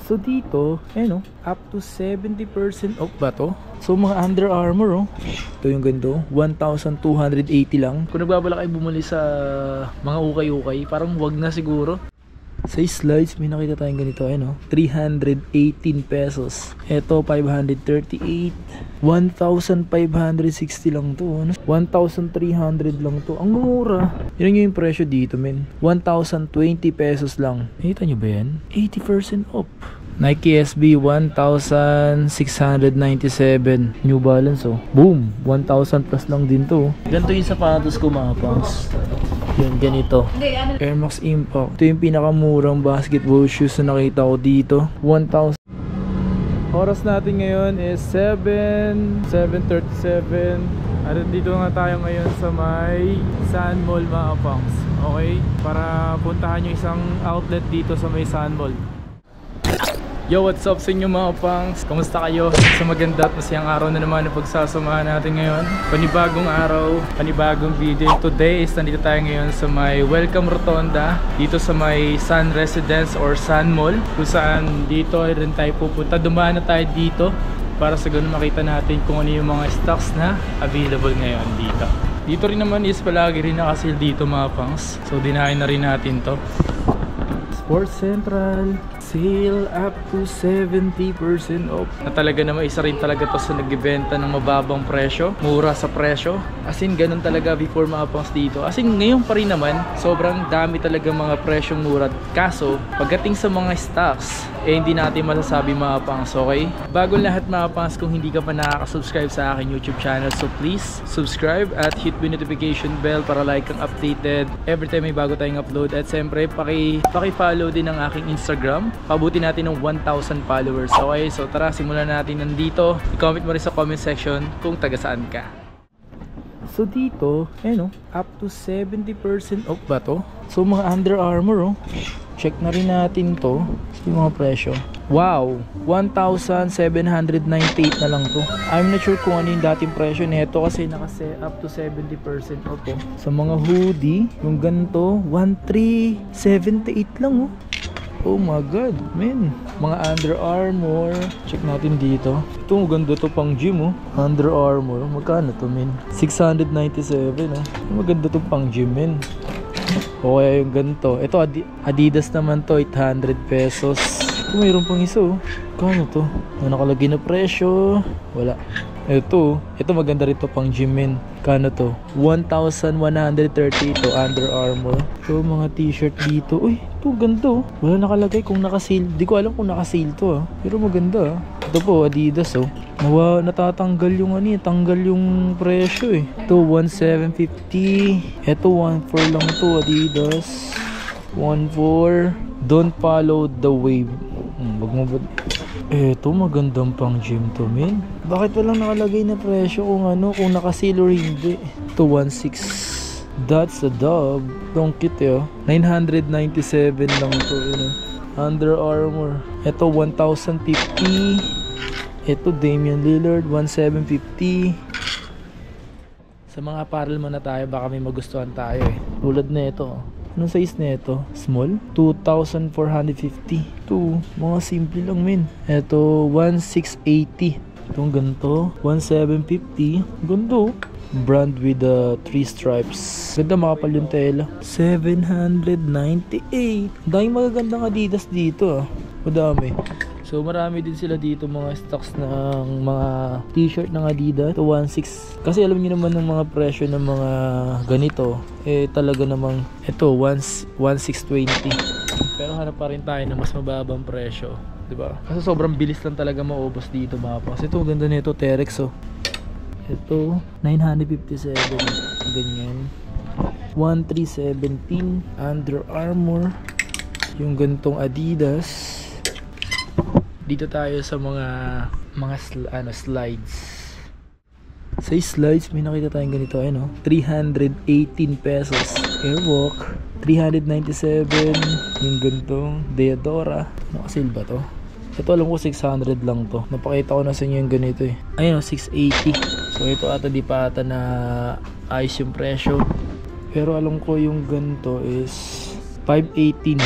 So dito, ayun, up to 70% off ba to? So mga Under Armour, oh. Ito yung ganito, 1,280 lang. Kung nagbabala kayo bumuli sa mga ukay-ukay, parang wag na siguro. Sa slides, may nakita tayong ganito, ayun, 318 pesos. Ito, 538. 1,560 lang to. 1,300 lang to. Ang mura. Yun yung presyo dito, men. 1,020 pesos lang. Nakita nyo ba yan? 80% off. Nike SB 1,697. New Balance, oh. Boom! 1,000 plus lang din to. Ganito yung sapatos ko, mga pangs. Yan, ganito. Air Max Impact. Ito yung pinakamurang basketball shoes na nakita ko dito. 1,000. Oras natin ngayon is 7:37. At dito nga tayo ngayon sa may Sun Mall, mga pangs. Okay? Para puntahan nyo isang outlet dito sa may Sun Mall. Yo, what's up sa inyo mga pangs? Kamusta kayo? Sa maganda at masayang araw na naman na pagsasamahan natin ngayon. Panibagong araw, panibagong video. Today is nandito tayo ngayon sa may Welcome Rotonda, dito sa may Sun Residence or Sun Mall, kung saan dito rin tayo pupunta. Dumaan na tayo dito para sa ganun makita natin kung ano yung mga stocks na available ngayon dito. Dito rin naman is palagi rin nakasil dito mga pangs. So dinahin na rin natin to. Sports Central, sale up to 70% off. Na talaga naman isa rin talaga to sa nagbebenta ng mababang presyo, mura sa presyo. As in ganun talaga before mga pangs dito. As in ngayon pa rin naman, sobrang dami talaga mga presyong mura. Kaso pagdating sa mga stocks, hindi natin masasabi mga pangs, okay? Bago lahat mga pangs, kung hindi ka pa nakaka-subscribe sa aking YouTube channel, so please subscribe at hit the notification bell para like kang updated every time may bago tayong upload. At siyempre paki-follow din ang aking Instagram. Pabuti natin ng 1,000 followers. Okay, so tara, simulan natin nandito. I-comment mo rin sa comment section kung taga saan ka. So dito, ayun, up to 70% off ba to? So mga Under Armour, check na rin natin to, yung mga presyo. Wow, 1,798 na lang to. I'm not sure kung ano yung dating presyo nito kasi up to 70% off to. Sa mga hoodie, yung ganito, 1,378 lang, oh. Oh my god, man. Mga Under Armour. Check natin dito. Ito, maganda to pang gym, oh. Under Armour. Magkano to, man? 697, oh. Maganda to pang gym, man. O kaya yung ganito. Ito, Adidas naman to, 800 pesos. Ito, mayroon pang isa, oh. Kano to? Ano nakalagay na presyo? Wala. Ito maganda rin to pang gym, men. Kano to? 1,130 to Under Armour. So mga t-shirt dito. Uy, ito ganda, oh. Wala nakalagay kung naka-sale. Di ko alam kung naka-sale to, ah. Pero maganda, ah. Ito po, Adidas, oh. Natatanggal yung tanggal yung presyo, eh. Ito 1,750. Ito 1,400 lang to, Adidas. 1,400. Don't follow the wave. Wag mo ba? Eto, magandang pang gym to, men. Bakit walang nakalagay na presyo kung naka-sale or hindi? Ito 1,600. That's a dub. Don't kit, eh, oh. 997 lang to, Under Armour. Ito 1,050. Ito Damian Lillard 1,750. Sa mga apparel muna tayo, baka may magustuhan tayo, eh. Tulad na ito, oh. Anong size na ito? Small? 2,450. Ito, mga simple lang, men. Ito, 1,680. Itong ganito, 1,750. Ganda, brand with 3 stripes. Ganda, makapal yung tela. 798. Daming magagandang Adidas dito, ah. Madami. So marami din sila dito mga stocks ng mga t-shirt ng Adidas. Ito 1,600. Kasi alam niyo naman ng mga presyo ng mga ganito, talaga namang ito 1,620. Pero hanap pa rin tayo ng mas mababang presyo, 'di ba? Kasi sobrang bilis lang talaga maubos dito mga pas. Ito ganda nito, Terex, oh. Ito 957. Ganyan. 1,317 Under Armour. Yung gantong Adidas. Dito tayo sa mga slides. Sa slides, may nakita tayong ganito, 318 pesos. Airwalk, 397. Yung gantong Deodora. Naka-sale ba to? Ito alam ko 600 lang to. Napakita ko na sa inyo yung ganito, eh. Ayun, 680. So ito ata di pa ata na ayos yung presyo. Pero alam ko yung ganito is 518.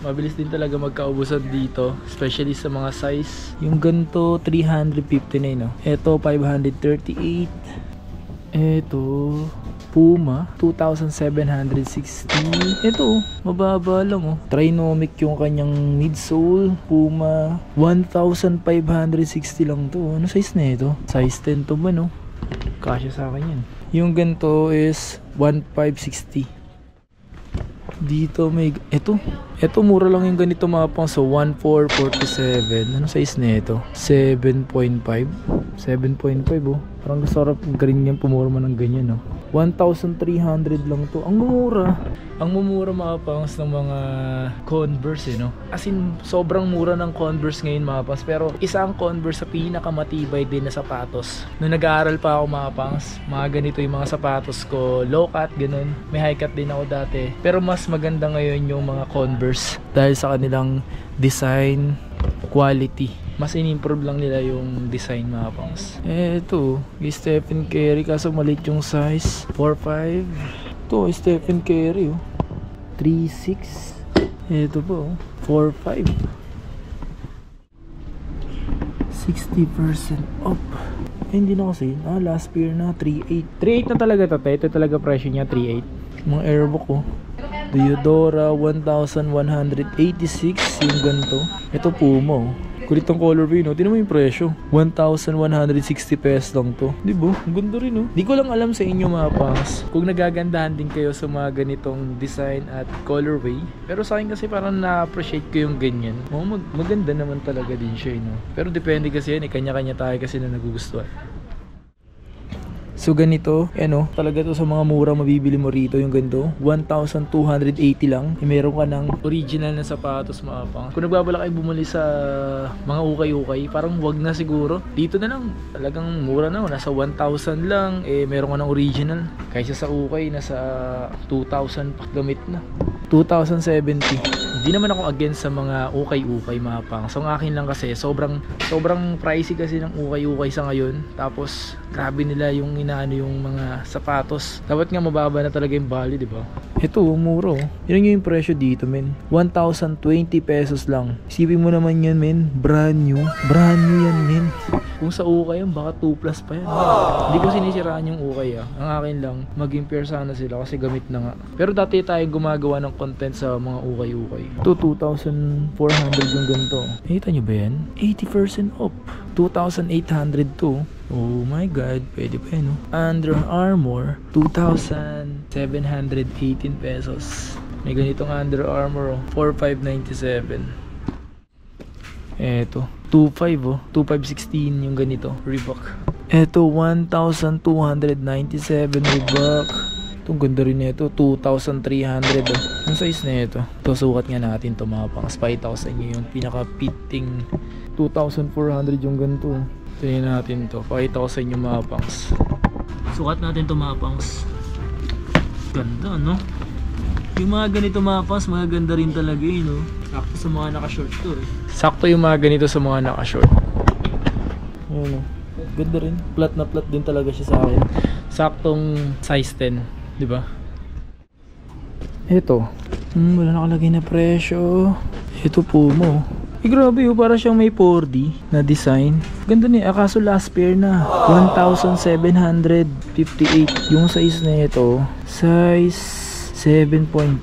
Mabilis din talaga magkaubusan dito, especially sa mga size. Yung ganito 359, no? Ito 538. Ito Puma 2,760. Ito mababa lang oh. Trinomic yung kanyang midsole. Puma 1,560 lang to. Ano size na ito? Size 10 to ba no? Kasya sa akin yan. Yung ganito is 1,560. Dito may ito mura lang yung ganito mga pang, so 1,447. Ano size na ito? 7.5 oh. Parang gusto ko galing yan pumurma ng ganyan no. 1,300 lang to. Ang mumura mga pangs ng mga Converse no. As in sobrang mura ng Converse ngayon mga pangs. Pero isa ang Converse sa pinakamatibay din na sapatos. Nung nag-aaral pa ako mga pangs, mga ganito yung mga sapatos ko, low cut ganun. May high cut din ako dati. Pero mas maganda ngayon yung mga Converse dahil sa kanilang design, quality. Mas in-improve lang nila yung design mga pangs. Ito, Stephen Curry kaso maliit yung size. 4.5. Ito, Stephen Curry oh. 3.6. Ito po, 4.5. 60% off. Hindi na kasi. Last year na 3.8. 3.8 na talaga to. Ito talaga presyo niya 3.8. Mga Airbook oh. Diodora 1,186 yung ganito. Ito Puma oh. Kulit ang colorway no. Tingnan mo yung presyo. 1,160 pesos lang to. Di ba? Ang ganda rin no. Di ko lang alam sa inyo mga pangs kung nagagandahan din kayo sa mga ganitong design at colorway. Pero sa akin kasi parang na-appreciate ko yung ganyan. Maganda naman talaga din siya no. Pero depende kasi yan. Kanya-kanya tayo kasi na nagugustuhan. So ganito, talaga to sa mga mura mabibili mo rito yung ganito. 1,280 lang. Meron ka ng original na sapatos mga pang. Kung nagbabala kayo bumili sa mga ukay-ukay, parang wag na siguro. Dito na lang, talagang mura na. Nasa 1,000 lang, meron ka ng original. Kaysa sa ukay, nasa 2,000 paggamit na. 2,070. Hindi naman ako against sa mga ukay-ukay mga pang. So ang akin lang kasi sobrang pricey kasi ng ukay-ukay sa ngayon. Tapos grabe nila yung inaano yung mga sapatos. Dapat nga mababa na talaga yung value, di ba? Ito, mura oh. Yun yung presyo dito, men. 1,020 pesos lang. Isipin mo naman yan, men. Brand new. Brand new yan, men. Kung sa ukay yan, baka 2 plus pa yan. Hindi ko sinisiraan yung ukay ah. Ang akin lang, maging fair sana sila kasi gamit na nga. Pero dati tayong gumagawa ng content sa mga ukay-ukay. Ito, 2,400 yung ganito. Nakita nyo ba yan? 80% off. 2,800 to. Oh my god, pwede pa yan no? Under Armour 2,718 pesos. May ganitong Under Armour oh, 4,597. Eto 2,500 oh, 2,516 yung ganito Reebok. Eto 1,297 Reebok. Itong ganda rin nito, 2,300 oh. Ang size na ito. Ito sukat nga natin to mga pangs. 5,000 yung pinaka fitting. 2,400 yung ganito. Tingnan natin to. Pakita ko sa inyo mga pangs. Sukat natin to mga pangs. Ganda no? Yung mga ganito mga pangs, magaganda rin talaga eh no? Sakto sa mga naka-short to eh. Sakto yung mga ganito sa mga naka-short. Ayan o. Ganda rin. Flat na flat din talaga siya sa akin. Saktong size 10. Diba? Ito. Wala nakalagay na presyo. Ito po mo. Grabe oh, para siyang may 4D na design. Ganda niya, kaso last pair na 1,758. Yung size na ito, size 7.5.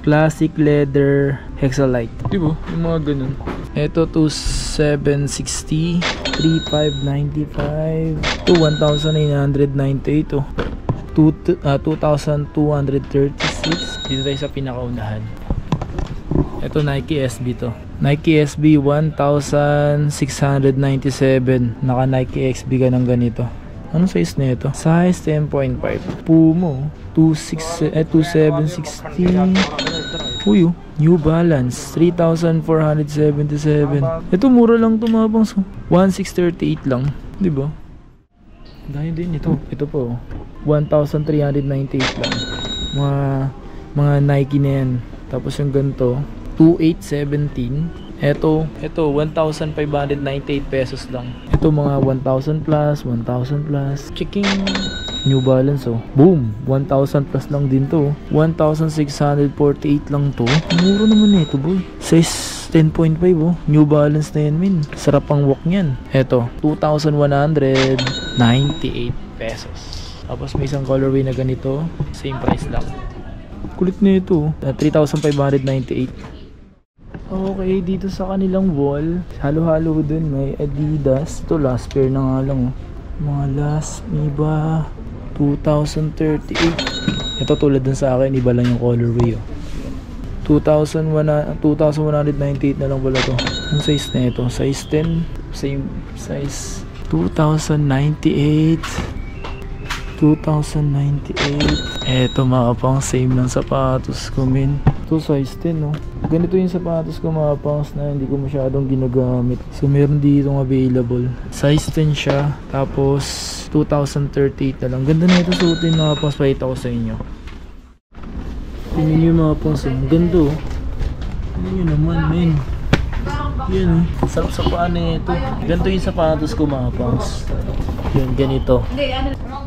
Classic leather hexalite. Diba? Yung mga ganun. Ito 2,760, 3,595, to 1,998 oh. 2,236. Dito tayo sa pinakaunahan. Ito Nike SB to. Nike SB 1,697. Naka Nike SB ka ng ganito. Anong size na ito? Size 10.5. Puma 2,760. Uy, New Balance 3,477. Ito mura lang to mga pangs. 1,638 lang, 'di ba? Dahil din ito. Ito po 1,398 lang. Mga Nike na yan. Tapos yung ganito 2,817. Ito 1,598 pesos lang. Ito mga 1,000 plus, 1,000 plus. Checking New Balance oh. Boom! 1,000 plus lang din to. 1,648 lang to. Mura naman ito boy. Size 10.5 oh. New Balance na yan min. Sarap ang walk niyan. Eto, 2,198 pesos. Tapos may isang colorway na ganito. Same price lang. Kulit na ito. 3,598. Okay, dito sa kanilang wall, halo-halo dun may Adidas. Ito last pair na nga lang oh. Mga last, iba 2,038. Ito tulad dun sa akin, iba lang yung colorway oh. 2,198 na lang pala to. Ang size na ito, size 10, same size. 2,098. 2,098. Eto mga pang, same ng sapatos ko min. Ito size 10 no. Ganito yung sapatos ko mga pangs na hindi ko masyadong ginagamit. So meron ditong available. Size 10 siya. Tapos 2,038 na lang. Ganda na ito suotin mga pangs. Pakita ko sa inyo. Tingnan nyo mga pangs. Ganda oh. Tingnan nyo naman men. Yan oh. Sarap sa paa na ito. Ganito yung sapatos ko mga pangs. Yan ganito.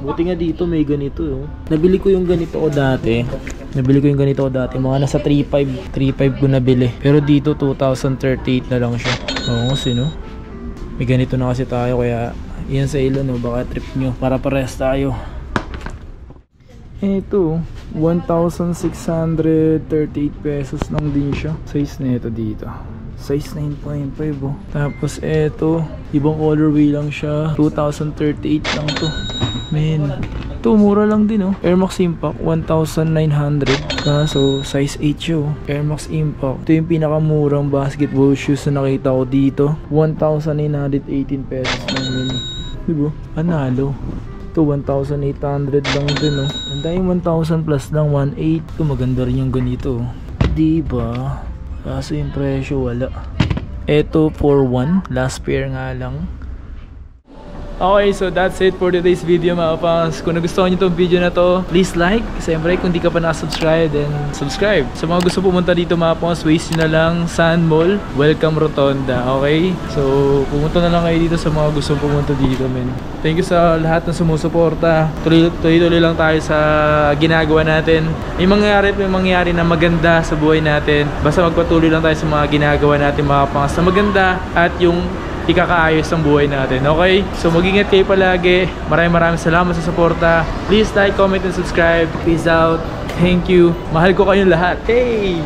Buti nga dito may ganito oh. Nabili ko yung ganito ko dati. Mga nasa 3,500 ko nabili. Pero dito 2,038 na lang siya. Oo kasi no. May ganito na kasi tayo kaya yan sa ilo no. Baka trip nyo. Para pares tayo. Ito 1,638 pesos lang din siya. Size na ito dito. Size 9.5 oh. Tapos eto, ibang colorway lang siya. 2,038 lang to. Men, ito mura lang din oh. Air Max Impact 1,900. Kaso size 8 siya oh. Air Max Impact. Ito yung pinakamurang basketball shoes na nakita ko dito. 1,918 pesos lang men. Diba? Panalo. Ito 1,800 lang din oh. Ang dahil 1,000 plus lang 1,800. Ito maganda rin yung ganito oh. Diba? Kaso yung presyo wala. Ito 4,1. Last pair nga lang. Okay, so that's it for today's video mga pangs. Kung nagustuhan nyo itong video na to, please like. Siyempre, kung di ka pa nakasubscribe, then subscribe. Sa mga gusto pumunta dito mga pangs, waste nyo na lang Sand Mall, Welcome Rotonda. Okay? So, pumunta na lang kayo dito sa mga gusto pumunta dito, men. Thank you sa lahat ng sumusuporta. Tuloy-tuloy lang tayo sa ginagawa natin. May mangyayari na maganda sa buhay natin. Basta magpatuloy lang tayo sa mga ginagawa natin mga pangs na maganda at yung ikakaayos ng buhay natin. Okay? So mag-ingat kayo palagi. Maraming salamat sa suporta. Please like, comment, and subscribe. Peace out. Thank you. Mahal ko kayong lahat. Hey!